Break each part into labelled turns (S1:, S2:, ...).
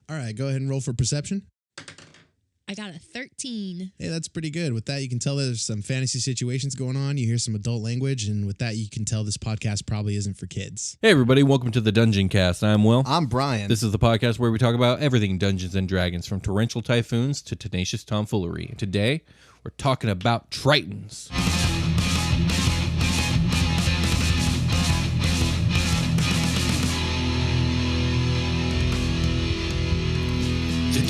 S1: All right, go ahead and roll for perception.
S2: I got a 13.
S1: Hey, that's pretty good. With that, you can tell there's some fantasy situations going on. You hear some adult language, and with that, you can tell this podcast probably isn't for kids.
S3: Hey, everybody. Welcome to the Dungeoncast. I'm Will.
S4: I'm Brian.
S3: This is the podcast where we talk about everything Dungeons and Dragons, from torrential typhoons to tenacious tomfoolery. Today, we're talking about Tritons. The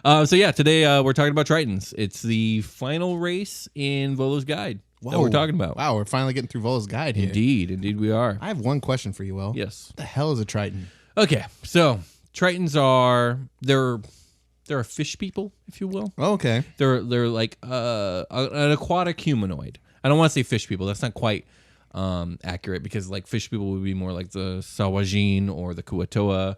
S3: Dungeoncast. Today we're talking about Tritons. It's the final race in Volo's Guide that we're talking about.
S4: Wow, we're finally getting through Volo's Guide here.
S3: Indeed we are.
S4: I have one question for you, Will.
S3: Yes.
S4: What the hell is a Triton?
S3: Okay, so Tritons are they're fish people, if you will.
S4: Oh, okay.
S3: They're like an aquatic humanoid. I don't want to say fish people. That's not quite accurate, because like fish people would be more like the Sawajin or the Kuatoa.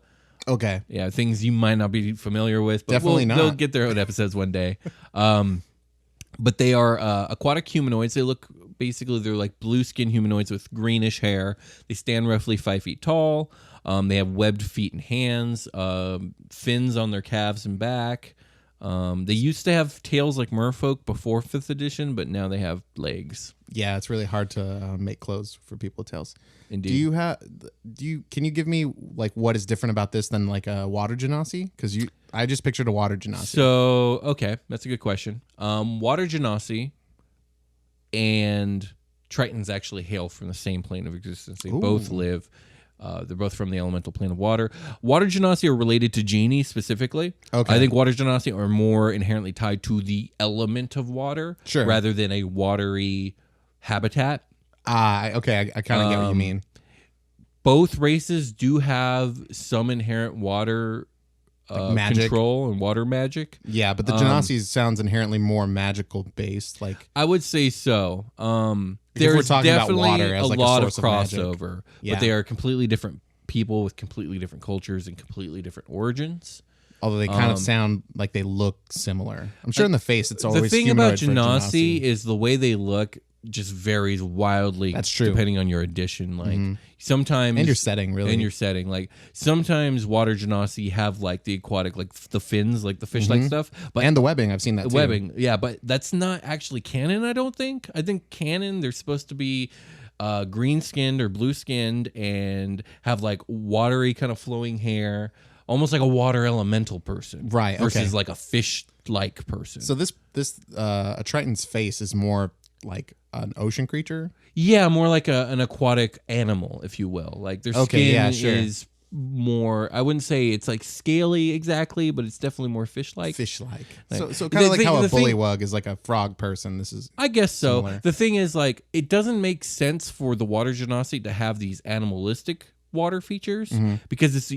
S4: Okay.
S3: Yeah, things you might not be familiar with, but
S4: Definitely not.
S3: They'll get their own episodes one day. But they are aquatic humanoids. They're like blue skin humanoids with greenish hair. They stand roughly 5 feet tall. They have webbed feet and hands, fins on their calves and back. They used to have tails like merfolk before 5th edition, but now they have legs.
S4: Yeah, it's really hard to make clothes for people with tails.
S3: Indeed.
S4: Can you give me like what is different about this than like a water genasi? Because I just pictured a water genasi.
S3: So, okay, that's a good question. Water genasi and Tritons actually hail from the same plane of existence. They both live. They're both from the elemental plane of water. Water genasi are related to genie specifically.
S4: Okay.
S3: I think water genasi are more inherently tied to the element of water,
S4: Sure,
S3: rather than a watery habitat.
S4: Okay, I kind of get what you mean.
S3: Both races do have some inherent water
S4: magic
S3: control and water magic.
S4: Yeah, but the genasi sounds inherently more magical based. Like,
S3: I would say so.
S4: we're
S3: There's
S4: talking about
S3: definitely
S4: water as
S3: a
S4: like a
S3: lot of
S4: source of magic.
S3: crossover,
S4: Yeah.
S3: but they are completely different people with completely different cultures and completely different origins.
S4: although they kind of sound like they look similar. I'm sure in the face it's always
S3: The thing about
S4: humanoid for
S3: genasi is the way they look just varies wildly.
S4: That's true.
S3: Depending on your edition. Like sometimes
S4: and your setting, really.
S3: and your setting. Like sometimes water genasi have like the aquatic, like the fins, like the fish-like stuff. But
S4: and the webbing, I've seen that
S3: the
S4: too.
S3: webbing, yeah, but that's not actually canon. I don't think. I think canon they're supposed to be green-skinned or blue-skinned and have like watery kind of flowing hair, almost like a water elemental person,
S4: Right,
S3: Versus
S4: okay.
S3: like a fish-like person.
S4: So this a Triton's face is more like an ocean creature.
S3: Yeah, more like an aquatic animal, if you will. Like their skin is more, I wouldn't say it's like scaly exactly, but it's definitely more fish-like.
S4: Fish-like.
S3: Like,
S4: So kind of like how a
S3: the thing-
S4: bullywug is like a frog person. This is
S3: I guess so.
S4: similar.
S3: The thing is, like, it doesn't make sense for the water genasi to have these animalistic water features because it's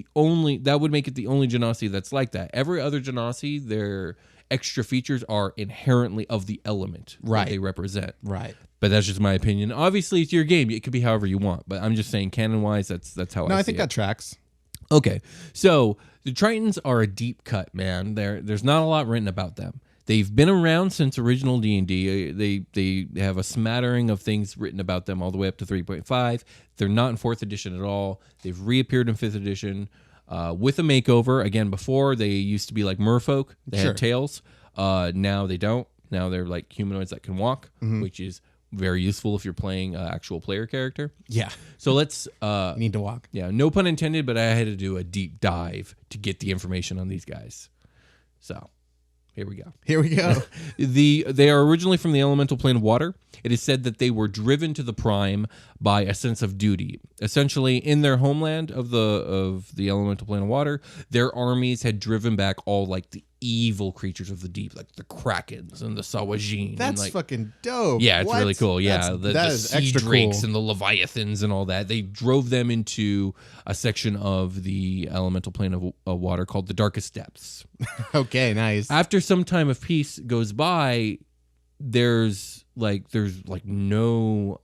S3: that would make it the only genasi that's like that. Every other genasi, their extra features are inherently of the element that they represent.
S4: right.
S3: But that's just my opinion. Obviously, it's your game. It could be however you want. But I'm just saying, canon-wise, that's how
S4: No,
S3: I
S4: I
S3: see
S4: think
S3: it.
S4: that tracks.
S3: Okay, so the Tritons are a deep cut, man. There's not a lot written about them. They've been around since original D&D. They have a smattering of things written about them all the way up to 3.5. They're not in 4th edition at all. They've reappeared in 5th edition with a makeover. Again, before they used to be like merfolk. They had tails. Now they don't. Now they're like humanoids that can walk, which is very useful if you're playing actual player character.
S4: Yeah.
S3: So let's
S4: Need to walk.
S3: yeah, no pun intended, but I had to do a deep dive to get the information on these guys. So, here we go.
S4: Here we go.
S3: They are originally from the elemental plane of water. It is said that they were driven to the prime by a sense of duty. Essentially, in their homeland of the elemental plane of water, their armies had driven back all like the evil creatures of the deep, like the krakens and the sawajin.
S4: That's
S3: and, like,
S4: fucking dope.
S3: yeah, it's
S4: What?
S3: really cool. Yeah,
S4: That
S3: the
S4: is
S3: sea
S4: extra
S3: drakes
S4: cool.
S3: and the leviathans and all that. They drove them into a section of the elemental plane of water called the darkest depths.
S4: Okay, nice.
S3: After some time of peace goes by, there's no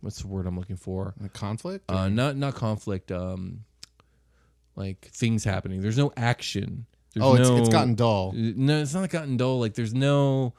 S3: what's the word I'm looking for?
S4: A conflict?
S3: Not conflict. Like things happening. There's no action. There's
S4: it's gotten dull.
S3: No, it's not gotten dull. Like there's no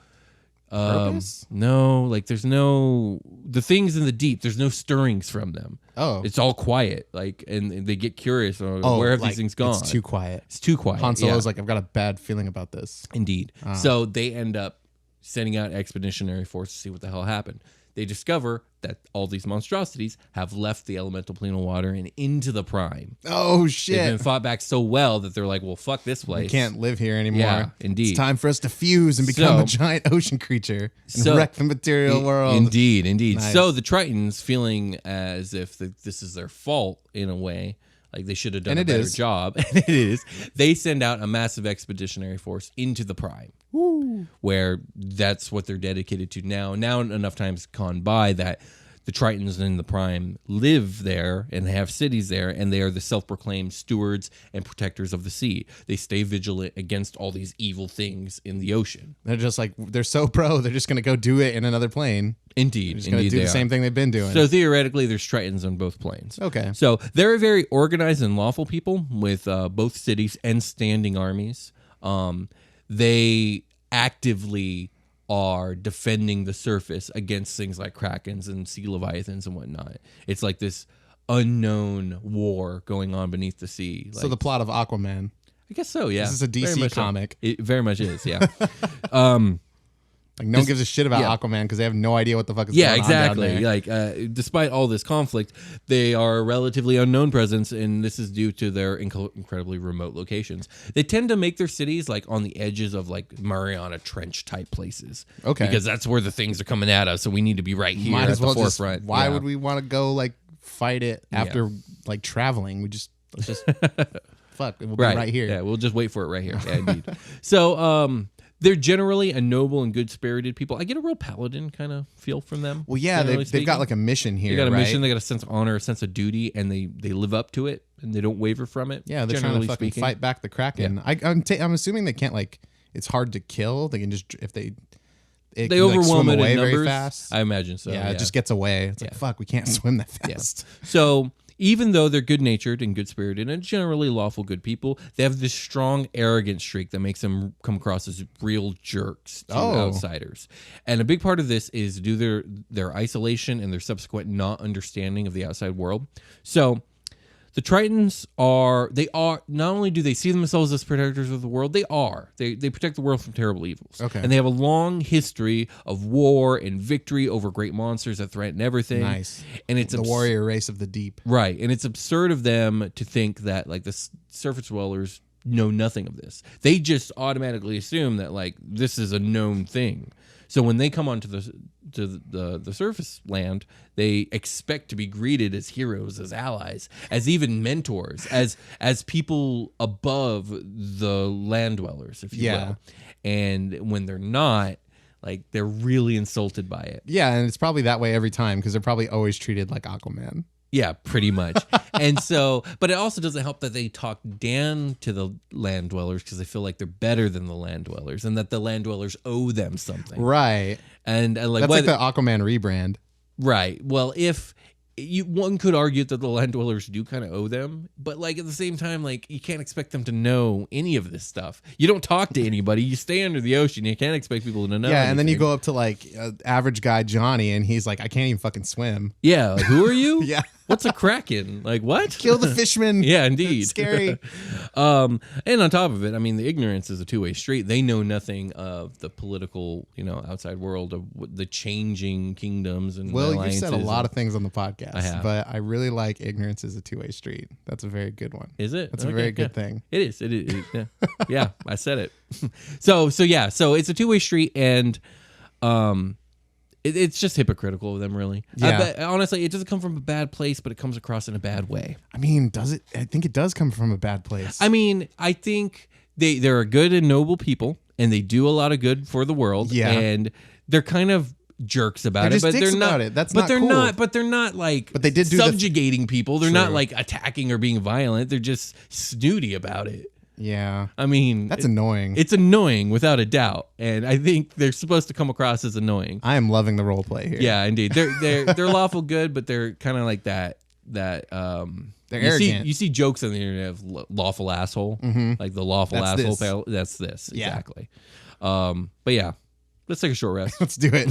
S4: Purpose?
S3: No, like there's no the things in the deep. There's no stirrings from them.
S4: Oh.
S3: It's all quiet. Like, and they get curious. Where have
S4: like,
S3: these things gone?
S4: It's too quiet.
S3: It's too quiet.
S4: Han Solo's like, I've got a bad feeling about this.
S3: Indeed. So they end up sending out expeditionary force to see what the hell happened. They discover that all these monstrosities have left the elemental plane of water and into the prime.
S4: Oh,
S3: They've
S4: shit.
S3: been fought back so well that they're like, well, fuck this place.
S4: We can't live here anymore.
S3: Yeah, indeed.
S4: It's time for us to fuse and become a giant ocean creature and wreck the material world.
S3: Indeed.
S4: Nice.
S3: So the Tritons, feeling as if this is their fault in a way, like they should have done a better job, and it is, they send out a massive expeditionary force into the prime.
S4: Woo.
S3: Where that's what they're dedicated to now. Now enough time's gone by that the Tritons in the prime live there and have cities there, and they are the self-proclaimed stewards and protectors of the sea. They stay vigilant against all these evil things in the ocean.
S4: They're just like, they're so pro, they're just going to go do it in another plane.
S3: Indeed.
S4: They're just going to do the same thing they've been doing.
S3: So theoretically, there's Tritons on both planes.
S4: Okay.
S3: So they're a very organized and lawful people with both cities and standing armies. They actively are defending the surface against things like krakens and sea leviathans and whatnot. It's like this unknown war going on beneath the sea.
S4: So the plot of Aquaman.
S3: I guess so, yeah.
S4: This is a DC comic.
S3: It very much is, yeah.
S4: Like no one gives a shit about Aquaman because they have no idea what the fuck is going on down there.
S3: Like despite all this conflict, they are a relatively unknown presence, and this is due to their incredibly remote locations. They tend to make their cities like on the edges of like Mariana Trench type places.
S4: Okay,
S3: because that's where the things are coming at us, so we need to be right here at the forefront.
S4: Why would we want to go like fight it after like traveling? Let's just fuck. We'll be right here.
S3: Yeah, we'll just wait for it right here. Yeah, indeed. So they're generally a noble and good-spirited people. I get a real paladin kind of feel from them.
S4: Well, yeah, they've got like a mission here.
S3: They got a
S4: right?
S3: mission. They got a sense of honor, a sense of duty, and they live up to it, and they don't waver from it.
S4: Yeah, they're trying to fucking fight back the Kraken. Yeah. I'm assuming they can't like. It's hard to kill. They can just if they
S3: overwhelm
S4: swim
S3: it
S4: away
S3: in numbers.
S4: very fast.
S3: I imagine so.
S4: Yeah, it just gets away. It's like fuck, we can't swim that fast.
S3: Yeah. So even though they're good-natured and good-spirited and generally lawful good people, they have this strong, arrogant streak that makes them come across as real jerks to outsiders. And a big part of this is due to their isolation and their subsequent not understanding of the outside world. So the Tritons are not only do they see themselves as protectors of the world, they protect the world from terrible evils.
S4: Okay.
S3: And they have a long history of war and victory over great monsters that threaten everything.
S4: Nice.
S3: And it's
S4: the warrior race of the deep.
S3: Right. And it's absurd of them to think that like the surface dwellers know nothing of this. They just automatically assume that like this is a known thing. So when they come onto the surface land, they expect to be greeted as heroes, as allies, as even mentors, as people above the land dwellers, if you will. And when they're not, like they're really insulted by it.
S4: Yeah, and it's probably that way every time because they're probably always treated like Aquaman.
S3: Yeah, pretty much. And so, but it also doesn't help that they talk down to the land dwellers because they feel like they're better than the land dwellers and that the land dwellers owe them something.
S4: Right.
S3: And like
S4: that's like the Aquaman rebrand.
S3: Right. Well, one could argue that the land dwellers do kind of owe them, but like at the same time, like you can't expect them to know any of this stuff. You don't talk to anybody. You stay under the ocean. You can't expect people to know.
S4: Yeah,
S3: anything.
S4: and then you go up to like average guy Johnny, and he's like, I can't even fucking swim.
S3: Yeah, like, who are you?
S4: Yeah.
S3: What's a kraken? Like what?
S4: Kill the fishman.
S3: Yeah, indeed.
S4: Scary.
S3: And on top of it, I mean, the ignorance is a two-way street. They know nothing of the political, outside world of the changing kingdoms and
S4: Well, you've said a lot of things on the podcast,
S3: I have.
S4: but I really like ignorance is a two-way street. That's a very good one.
S3: Is it?
S4: That's a very good thing.
S3: It is. It is. Yeah. Yeah, I said it. So it's a two-way street, and it's just hypocritical of them, really.
S4: Yeah.
S3: Honestly, it doesn't come from a bad place, but it comes across in a bad way.
S4: I mean, does it? I think it does come from a bad place.
S3: I mean, I think they're a good and noble people, and they do a lot of good for the world.
S4: Yeah.
S3: And they're kind of jerks about
S4: They're
S3: it, but
S4: just dicks
S3: they're not.
S4: about it. That's
S3: but
S4: not
S3: they're
S4: cool.
S3: not. But they're not like.
S4: But they did do
S3: subjugating people. They're not
S4: True.
S3: like attacking or being violent. They're just snooty about it.
S4: Yeah.
S3: I mean,
S4: That's annoying.
S3: It's annoying without a doubt, and I think they're supposed to come across as annoying.
S4: I am loving the role play here.
S3: Yeah, indeed. They're lawful good, but they're kind of like that. They're
S4: arrogant.
S3: You see jokes on the internet of lawful asshole, like the lawful
S4: That's
S3: asshole.
S4: this.
S3: That's this
S4: Yeah.
S3: exactly. But yeah, Let's take a short rest.
S4: Let's do it.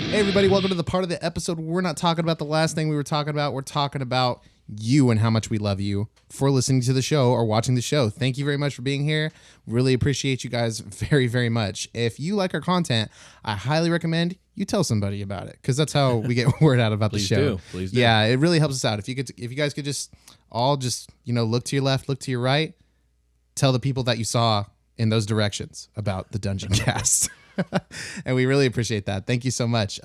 S4: Hey, everybody, welcome to the part of the episode where we're not talking about the last thing we were talking about. We're talking about you and how much we love you for listening to the show or watching the show. Thank you very much for being here. Really appreciate you guys very, very much. If you like our content, I highly recommend you tell somebody about it, because that's how we get word out about the show.
S3: Please do.
S4: Yeah, it really helps us out. If you guys could just all look to your left, look to your right, tell the people that you saw in those directions about the Dungeoncast. And we really appreciate that. Thank you so much.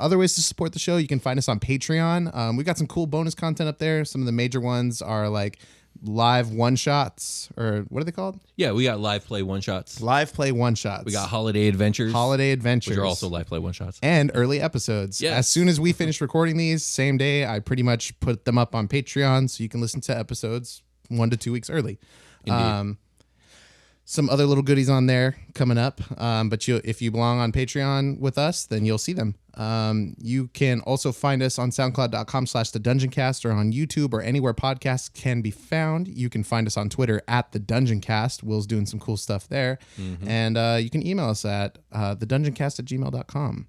S4: Other ways to support the show, you can find us on Patreon. We got some cool bonus content up there. Some of the major ones are like live one-shots, or what are they called?
S3: Yeah, we got live play one-shots.
S4: Live play one-shots.
S3: We got holiday adventures.
S4: Which
S3: are also live play one-shots.
S4: And early episodes.
S3: Yes.
S4: As soon as we finish recording these, same day, I pretty much put them up on Patreon so you can listen to episodes 1 to 2 weeks early.
S3: Indeed.
S4: Some other little goodies on there coming up. But if you belong on Patreon with us, then you'll see them. You can also find us on soundcloud.com/The Dungeoncast, or on YouTube, or anywhere podcasts can be found. You can find us on Twitter at The Dungeoncast. Will's doing some cool stuff there. Mm-hmm. And you can email us at thedungeoncast@gmail.com.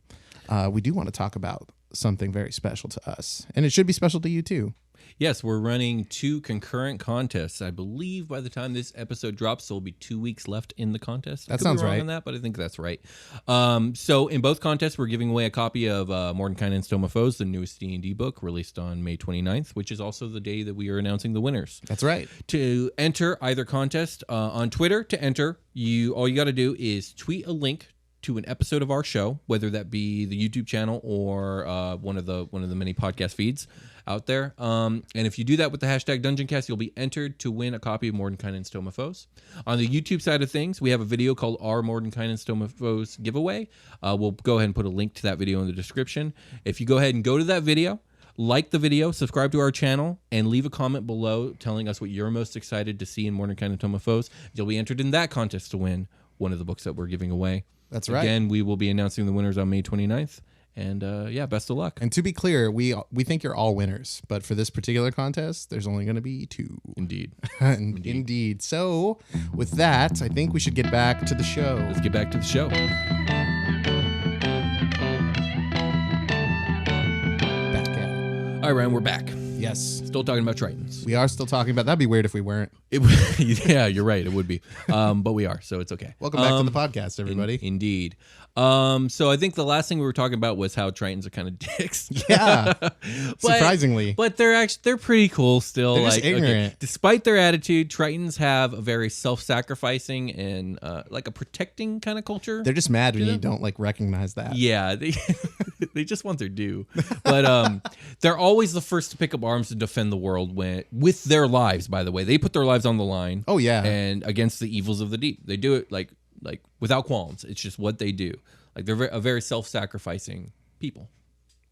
S4: We do want to talk about something very special to us, and it should be special to you too.
S3: Yes, we're running 2 concurrent contests. I believe by the time this episode drops, there'll be 2 weeks left in the contest.
S4: That sounds right.
S3: On that, but I think that's right. So in both contests, we're giving away a copy of Mordenkainen and Stoma Foes, the newest D&D book, released on May 29th, which is also the day that we are announcing the winners.
S4: That's right.
S3: To enter either contest on Twitter, all you got to do is tweet a link to an episode of our show, whether that be the YouTube channel or one of the many podcast feeds out there. And if you do that with the hashtag Dungeoncast, you'll be entered to win a copy of Mordenkainen and Stoma Foes. On the YouTube side of things, we have a video called Our Mordenkainen and Stoma Foes Giveaway. We'll go ahead and put a link to that video in the description. If you go ahead and go to that video, like the video, subscribe to our channel, and leave a comment below telling us what you're most excited to see in Mordenkainen and Stoma Foes, you'll be entered in that contest to win one of the books that we're giving away.
S4: That's right.
S3: Again, we will be announcing the winners on May 29th. And best of luck.
S4: And to be clear, we think you're all winners, but for this particular contest, there's only going to be 2.
S3: Indeed.
S4: Indeed. So with that, I think we should get back to the show.
S3: Let's get back to the show.
S4: Back at it.
S3: All right, Ryan, we're back.
S4: Yes.
S3: Still talking about Tritons.
S4: We are still talking about. That'd be weird if we weren't.
S3: Yeah, you're right. It would be. But we are, so it's okay.
S4: Welcome back to the podcast, everybody.
S3: Indeed. So I think the last thing we were talking about was how Tritons are kind of dicks.
S4: Yeah. Surprisingly.
S3: But they're pretty cool still.
S4: They're just ignorant.
S3: Okay, despite their attitude, Tritons have a very self-sacrificing and like a protecting kind of culture.
S4: They're just mad when you don't recognize that.
S3: Yeah, they just want their due. But they're always the first to pick up arms to defend the world with their lives, by the way. They put their lives on the line.
S4: Oh, yeah.
S3: And against the evils of the deep. They do it like without qualms. It's just what they do. Like they're a very self-sacrificing people.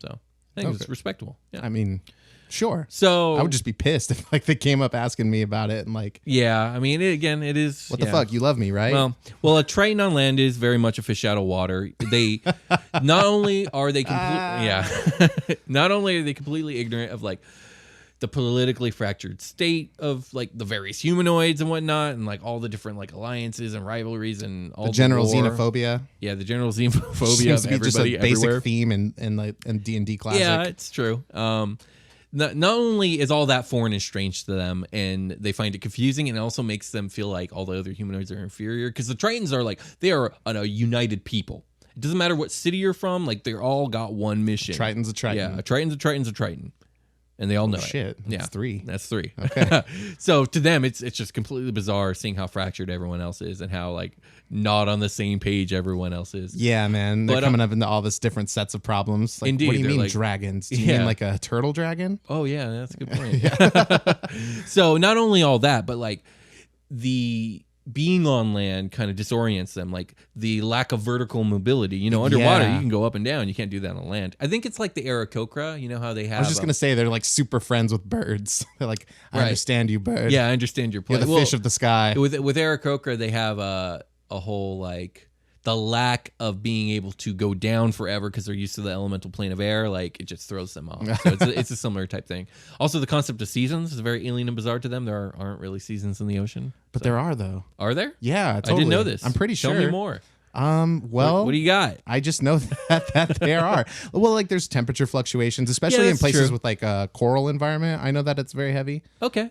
S3: So I think it's respectable. Yeah.
S4: I mean, sure.
S3: So
S4: I would just be pissed if they came up asking me about it and
S3: yeah, I mean, it is.
S4: What the fuck? You love me, right?
S3: Well, a Triton on land is very much a fish out of water. They not only are they not only are they completely ignorant of the politically fractured state of the various humanoids and whatnot, and all the different alliances and rivalries and all
S4: the general
S3: war.
S4: Xenophobia.
S3: Yeah, the general xenophobia
S4: seems
S3: of
S4: to be just a
S3: everybody
S4: basic
S3: everywhere.
S4: theme in D&D Classic.
S3: Yeah, it's true. Not only is all that foreign and strange to them, and they find it confusing, and it also makes them feel like all the other humanoids are inferior, because the Tritons are they are a united people. It doesn't matter what city you're from, they're all got one mission.
S4: Triton's a Triton.
S3: Yeah, a Triton's a Triton's a Triton. And they all know
S4: shit.
S3: it.
S4: That's 3.
S3: That's 3.
S4: Okay.
S3: So to them, it's just completely bizarre seeing how fractured everyone else is and how not on the same page everyone else is.
S4: Yeah, man. They're coming up into all this different sets of problems.
S3: Indeed.
S4: What do you mean dragons? Do you mean a turtle dragon?
S3: Oh, yeah. That's a good point. So not only all that, but the being on land kind of disorients them, the lack of vertical mobility. Underwater you can go up and down. You can't do that on land. I think it's the Aarakocra. You know how they have.
S4: I was just gonna say they're super friends with birds. They're I understand you, bird.
S3: Yeah, I understand your play.
S4: You're the fish of the sky.
S3: With Aarakocra, they have a whole the lack of being able to go down forever because they're used to the elemental plane of air, like it just throws them off. So it's a similar type thing. Also, the concept of seasons is very alien and bizarre to them. There aren't really seasons in the ocean.
S4: But there are, though.
S3: Are there?
S4: Yeah, totally.
S3: I didn't know this.
S4: I'm pretty sure.
S3: Tell me more.
S4: Well,
S3: what do you got?
S4: I just know that there are. Well, like there's temperature fluctuations, especially in places with like a coral environment. I know that it's very heavy.
S3: Okay.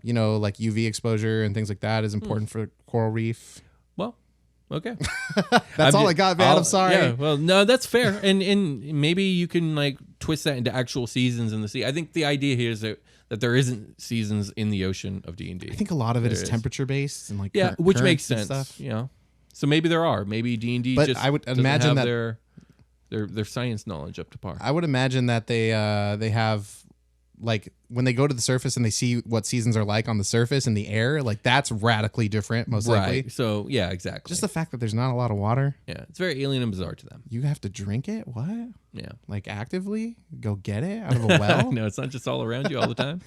S4: You know, like UV exposure and things like that is important for coral reef.
S3: Well, okay.
S4: That's all I got, man. I'm sorry.
S3: Yeah, well, no, that's fair. And maybe you can like twist that into actual seasons in the sea. I think the idea here is that there isn't seasons in the ocean of D&D.
S4: I think a lot of it is temperature based and like
S3: which makes sense.
S4: Stuff.
S3: You know. So maybe there are. Maybe D&D
S4: but
S3: just
S4: I would
S3: doesn't
S4: imagine
S3: have
S4: that
S3: their science knowledge up to par.
S4: I would imagine that they have like when they go to the surface and they see what seasons are like on the surface in the air, like that's radically different, most likely.
S3: So yeah, exactly.
S4: Just the fact that there's not a lot of water.
S3: Yeah, it's very alien and bizarre to them.
S4: You have to drink it? What?
S3: Yeah.
S4: Like actively go get it out of a well?
S3: No, it's not just all around you all the time.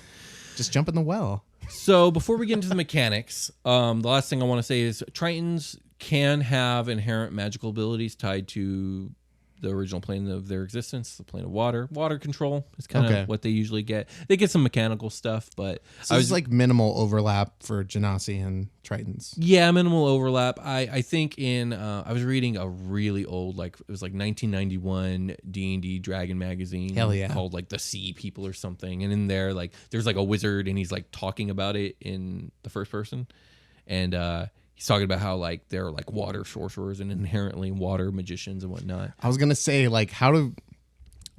S4: Just jump in the well.
S3: So before we get into the mechanics, the last thing I want to say is Tritons can have inherent magical abilities tied to the original plane of their existence, the plane of water. Water control is kind of what they usually get. They get some mechanical stuff, but
S4: so there's like minimal overlap for Genasi and Tritons.
S3: Yeah, minimal overlap. I think in I was reading a really old, like it was like 1991 D&D Dragon magazine.
S4: Hell yeah.
S3: Called like The Sea People or something, and in there like there's like a wizard and he's like talking about it in the first person, and he's talking about how like they're like water sorcerers and inherently water magicians and whatnot.
S4: I was gonna say like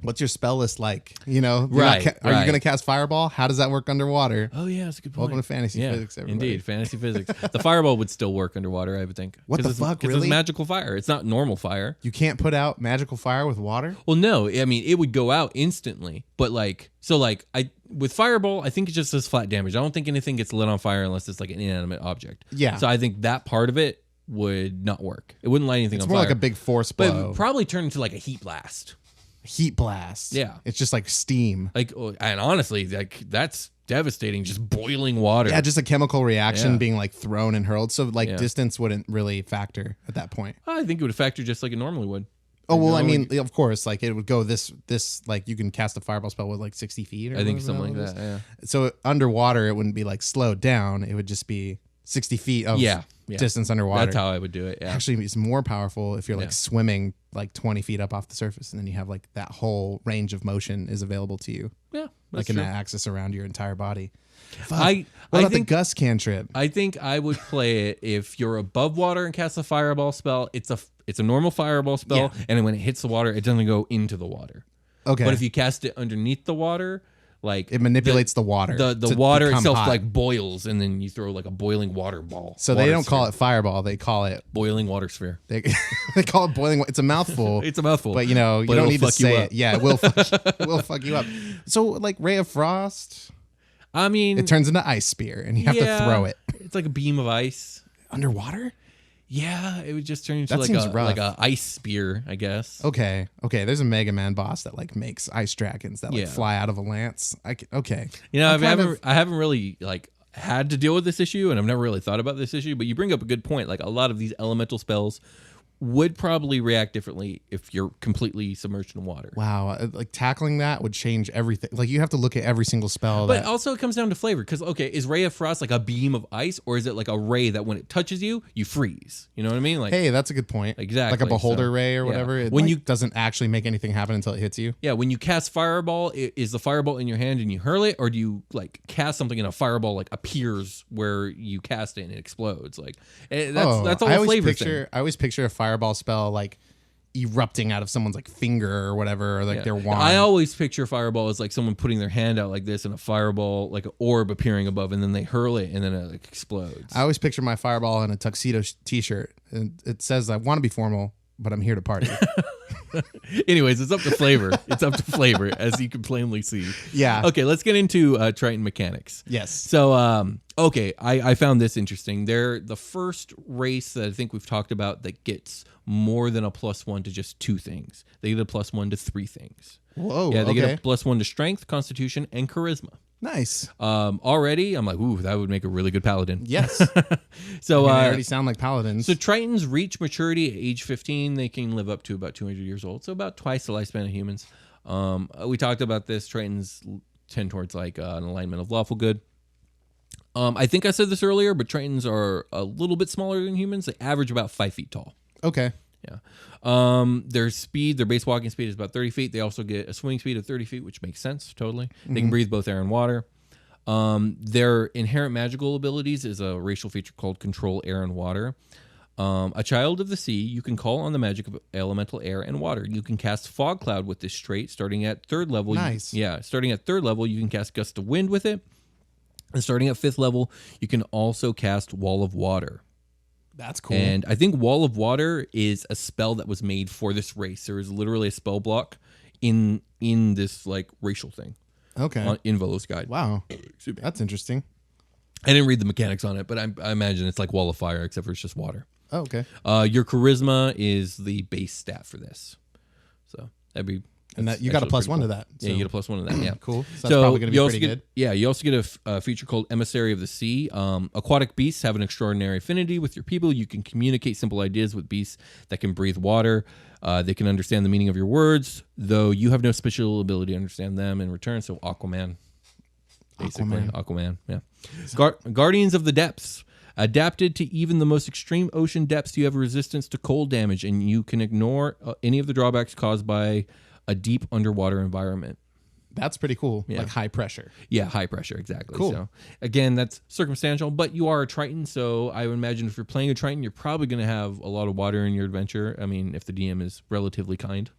S4: what's your spell list like? You know,
S3: are you
S4: gonna cast Fireball? How does that work underwater?
S3: Oh yeah, that's a good point.
S4: Welcome to Fantasy Physics, everybody.
S3: Indeed, Fantasy Physics. The Fireball would still work underwater, I would think.
S4: What the fuck,
S3: Because
S4: really?
S3: it's magical fire. It's not normal fire.
S4: You can't put out magical fire with water?
S3: Well, no. I mean, it would go out instantly. But with Fireball, I think it just does flat damage. I don't think anything gets lit on fire unless it's like an inanimate object.
S4: Yeah.
S3: So I think that part of it would not work. It wouldn't light anything on fire.
S4: It's more like a big force
S3: But it
S4: blow.
S3: would probably turn into like a heat blast.
S4: Heat blast.
S3: Yeah.
S4: It's just like steam.
S3: Like, and honestly, like that's devastating. Just boiling water.
S4: Yeah, just a chemical reaction
S3: Yeah.
S4: being like thrown and hurled. So like
S3: Yeah.
S4: distance wouldn't really factor at that point.
S3: I think it would factor just like it normally would.
S4: Oh, well, I
S3: know,
S4: mean, of course, like it would go this, like you can cast a fireball spell with like 60 feet or
S3: I think
S4: whatever
S3: something
S4: the
S3: like
S4: hell it
S3: that.
S4: is. So underwater, it wouldn't be like slowed down. It would just be 60 feet of
S3: Yeah.
S4: distance underwater.
S3: That's how I would do it. Yeah.
S4: Actually, it's more powerful if you're like
S3: Yeah.
S4: swimming like 20 feet up off the surface, and then you have like that whole range of motion is available to you,
S3: Yeah.
S4: like
S3: That's
S4: an
S3: true.
S4: axis around your entire body. Fuck.
S3: I
S4: What about
S3: think
S4: the Gus cantrip?
S3: I think I would play it if you're above water and cast a fireball spell. It's a normal fireball spell, and then when it hits the water, it doesn't go into the water.
S4: Okay,
S3: But if you cast it underneath the water, like
S4: it manipulates the water.
S3: the
S4: to
S3: water
S4: become
S3: itself
S4: hot.
S3: like boils, and then you throw like a boiling water ball.
S4: So they don't call it fireball; they call it
S3: boiling water sphere.
S4: they call it boiling. It's a mouthful.
S3: It's a mouthful,
S4: But you know, you
S3: But
S4: don't
S3: it'll
S4: need to
S3: fuck you
S4: say
S3: up.
S4: it. Yeah, it will. It will fuck you up. So like Ray of Frost,
S3: I mean,
S4: it turns into ice spear, and you have to throw it
S3: It's like a beam of ice.
S4: underwater.
S3: Yeah, it would just turn into
S4: That
S3: like
S4: seems
S3: a
S4: rough.
S3: like a ice spear, I guess.
S4: Okay. There's a Mega Man boss that like makes ice dragons that like
S3: Yeah.
S4: fly out of a lance. Okay.
S3: You know,
S4: I'm
S3: I haven't really like had to deal with this issue, and I've never really thought about this issue. But you bring up a good point. Like a lot of these elemental spells would probably react differently if you're completely submerged in water.
S4: Wow, like tackling that would change everything. Like you have to look at every single spell.
S3: But also it comes down to flavor, because okay, is Ray of Frost like a beam of ice, or is it like a ray that when it touches you, you freeze? You know what I mean? Like,
S4: hey, that's a good point.
S3: Exactly.
S4: Like a beholder
S3: So,
S4: ray or
S3: yeah.
S4: whatever. It
S3: When
S4: like,
S3: you-
S4: doesn't actually make anything happen until it hits you.
S3: yeah, when you cast fireball, is the fireball in your hand and you hurl it, or do you like cast something and a fireball like appears where you cast it and it explodes? Like that's all
S4: I
S3: a
S4: always
S3: flavor
S4: picture.
S3: thing.
S4: I always picture a fireball spell like erupting out of someone's like finger or whatever, or like
S3: Yeah.
S4: their wand.
S3: I always picture fireball as like someone putting their hand out like this and a fireball, like an orb appearing above, and then they hurl it and then it like explodes.
S4: I always picture my fireball in a tuxedo t-shirt, and it says, "I want to be formal, but I'm here to party."
S3: Anyways, it's up to flavor. It's up to flavor, as you can plainly see.
S4: Yeah.
S3: Okay, let's get into Triton mechanics.
S4: Yes.
S3: So, okay, I found this interesting. They're the first race that I think we've talked about that gets more than a +1 to just 2 things. They get a +1 to 3 things.
S4: Whoa.
S3: Yeah, they
S4: okay.
S3: get a +1 to strength, constitution, and charisma.
S4: Nice.
S3: Already, I'm like, ooh, that would make a really good paladin.
S4: Yes.
S3: So
S4: They already sound like paladins.
S3: So Tritons reach maturity at age 15. They can live up to about 200 years old. So about twice the lifespan of humans. We talked about this. Tritons tend towards like an alignment of lawful good. I think I said this earlier, but Tritons are a little bit smaller than humans. They average about 5 feet tall.
S4: Okay.
S3: Yeah. Their speed, their base walking speed is about 30 feet. They also get a swimming speed of 30 feet, which makes sense totally. They can breathe both air and water. Their inherent magical abilities is a racial feature called control air and water. A child of the sea, you can call on the magic of elemental air and water. You can cast fog cloud with this trait starting at 3rd level.
S4: Nice.
S3: Starting at 3rd level, you can cast gust of wind with it. And starting at 5th level, you can also cast wall of water.
S4: That's cool.
S3: And I think wall of water is a spell that was made for this race. There is literally a spell block in this like racial thing.
S4: Okay.
S3: In Volo's guide.
S4: Wow.
S3: Excuse me.
S4: That's interesting.
S3: I didn't read the mechanics on it, but I imagine it's like wall of fire, except for it's just water.
S4: Oh, okay.
S3: Your charisma is the base stat for this. So that'd be...
S4: And that you got a +1
S3: cool.
S4: to that. So.
S3: Yeah, you get a +1 to that. Yeah,
S4: cool. So that's probably going to be pretty good.
S3: Yeah, you also get a feature called Emissary of the Sea. Aquatic beasts have an extraordinary affinity with your people. You can communicate simple ideas with beasts that can breathe water. They can understand the meaning of your words, though you have no special ability to understand them in return. So Aquaman, basically Aquaman. Yeah. Guardians of the Depths. Adapted to even the most extreme ocean depths, you have a resistance to cold damage, and you can ignore any of the drawbacks caused by a deep underwater environment.
S4: That's pretty cool.
S3: Yeah.
S4: Like high pressure.
S3: Yeah, high pressure, exactly.
S4: Cool.
S3: So again, that's circumstantial, but you are a Triton, so I would imagine if you're playing a Triton, you're probably going to have a lot of water in your adventure. I mean, if the DM is relatively kind.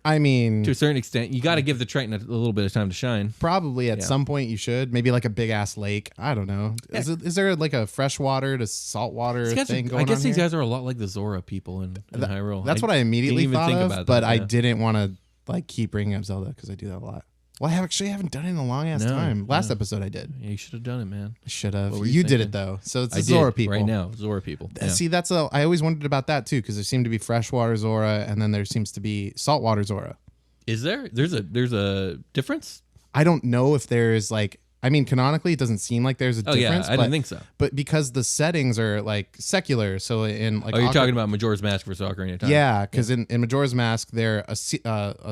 S4: I mean,
S3: To a certain extent, you got to give the Triton a little bit of time to shine.
S4: probably at some point you should. Maybe like a big ass lake. I don't know. Is there like a freshwater to saltwater thing going on?
S3: I guess these
S4: here?
S3: guys are a lot like the Zora people in Hyrule.
S4: That's what I immediately
S3: didn't even
S4: thought
S3: think
S4: of,
S3: about
S4: but
S3: that,
S4: I
S3: yeah.
S4: didn't want to like keep bringing up Zelda because I do that a lot. Well, I haven't done it in a long ass
S3: No,
S4: time. Last
S3: no.
S4: episode I did.
S3: Yeah, you should have done it, man.
S4: I should have.
S3: What were
S4: You
S3: you
S4: did it
S3: thinking?
S4: though. So it's
S3: I
S4: the Zora
S3: did,
S4: people
S3: right now. Zora people. Yeah.
S4: See, I always wondered about that too because there seemed to be freshwater Zora and then there seems to be saltwater Zora.
S3: Is there? There's a difference?
S4: I don't know if there's like. I mean, canonically, it doesn't seem like there's a
S3: Oh
S4: difference.
S3: yeah, I didn't think so.
S4: But because the settings are like secular, so in like
S3: Oh, you're talking about Majora's Mask versus Ocarina of Time?
S4: yeah, because in Majora's Mask they're a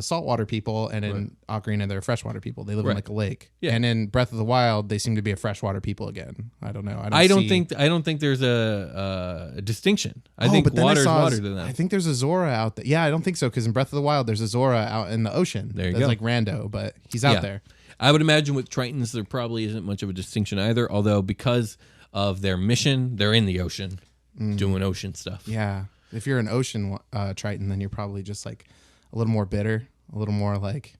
S4: saltwater people, and in Ocarina they're freshwater people. They live in
S3: Right.
S4: like a lake.
S3: Yeah.
S4: And in Breath of the Wild they seem to be a freshwater people again. I don't know.
S3: I don't think there's a distinction. I think
S4: but then
S3: water is
S4: saw
S3: water to them.
S4: I think there's a Zora out there. Yeah, I don't think so because in Breath of the Wild there's a Zora out in the ocean.
S3: There you
S4: That's
S3: go.
S4: like rando, but he's out
S3: Yeah.
S4: there.
S3: I would imagine with Tritons there probably isn't much of a distinction either. Although because of their mission, they're in the ocean doing ocean stuff.
S4: Yeah, if you're an ocean Triton, then you're probably just like a little more bitter, a little more like.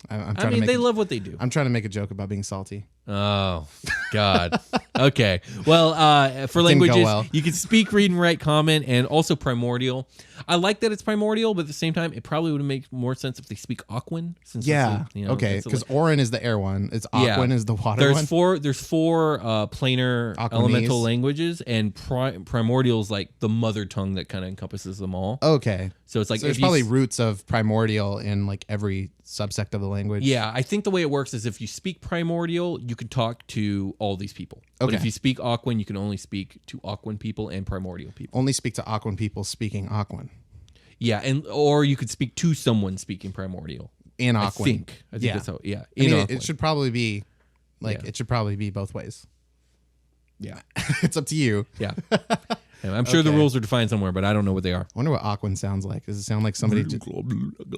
S4: I'm trying to make
S3: they love what they do.
S4: I'm trying to make a joke about being salty.
S3: Oh, God. Okay. Well, for
S4: go
S3: languages,
S4: well.
S3: you can speak, read, and write Common and also Primordial. I like that it's Primordial, but at the same time, it probably would make more sense if they speak Aquan. Since
S4: Yeah.
S3: it's a,
S4: Okay.
S3: it's a-
S4: Because Orin is the air one. It's
S3: Yeah.
S4: Aquan is the water one.
S3: There's four planar
S4: Aquanese.
S3: elemental languages, and Primordial is like the mother tongue that kind of encompasses them all.
S4: Okay.
S3: So it's like
S4: So there's
S3: if you
S4: probably roots of primordial in like every subsect of the language.
S3: Yeah, I think the way it works is if you speak Primordial, you can talk to all these people. But
S4: Okay.
S3: if you speak Aquan, you can only speak to Aquan people and Primordial people.
S4: Only speak to Aquan people speaking Aquan.
S3: Yeah, or you could speak to someone speaking Primordial.
S4: In
S3: I
S4: Aquan.
S3: think
S4: Yeah.
S3: that's how. Yeah,
S4: I mean,
S3: Aquan.
S4: it should probably be like
S3: Yeah.
S4: it should probably be both ways.
S3: Yeah,
S4: It's up to you.
S3: yeah. And I'm sure the
S4: Okay.
S3: rules are defined somewhere, but I don't know what they are.
S4: I wonder what Aquan sounds like. Does it sound like somebody?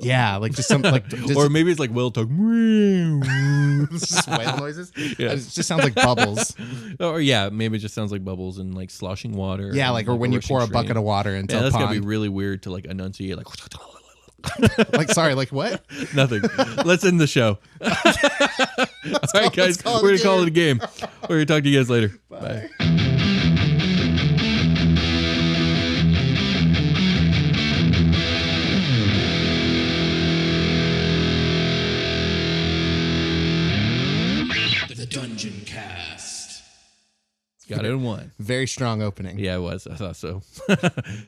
S4: Yeah, like just some like. Just,
S3: Or maybe it's like whale talk.
S4: it's just whale noises.
S3: Yeah.
S4: It just sounds like bubbles.
S3: Or yeah, maybe it just sounds like bubbles and like sloshing water.
S4: Yeah,
S3: and,
S4: like or when
S3: a
S4: you pour a
S3: rushing
S4: bucket
S3: stream.
S4: of water into
S3: Yeah,
S4: a
S3: that's
S4: pond.
S3: gotta be really weird to like enunciate like
S4: Like sorry, like what?
S3: nothing. Let's end the show. All right, guys,
S4: call it
S3: we're
S4: a
S3: gonna call it a game. We're gonna talk to you guys later. Bye.
S1: The Dungeoncast.
S3: Got it in one.
S4: Very strong opening.
S3: Yeah, it was. I thought so.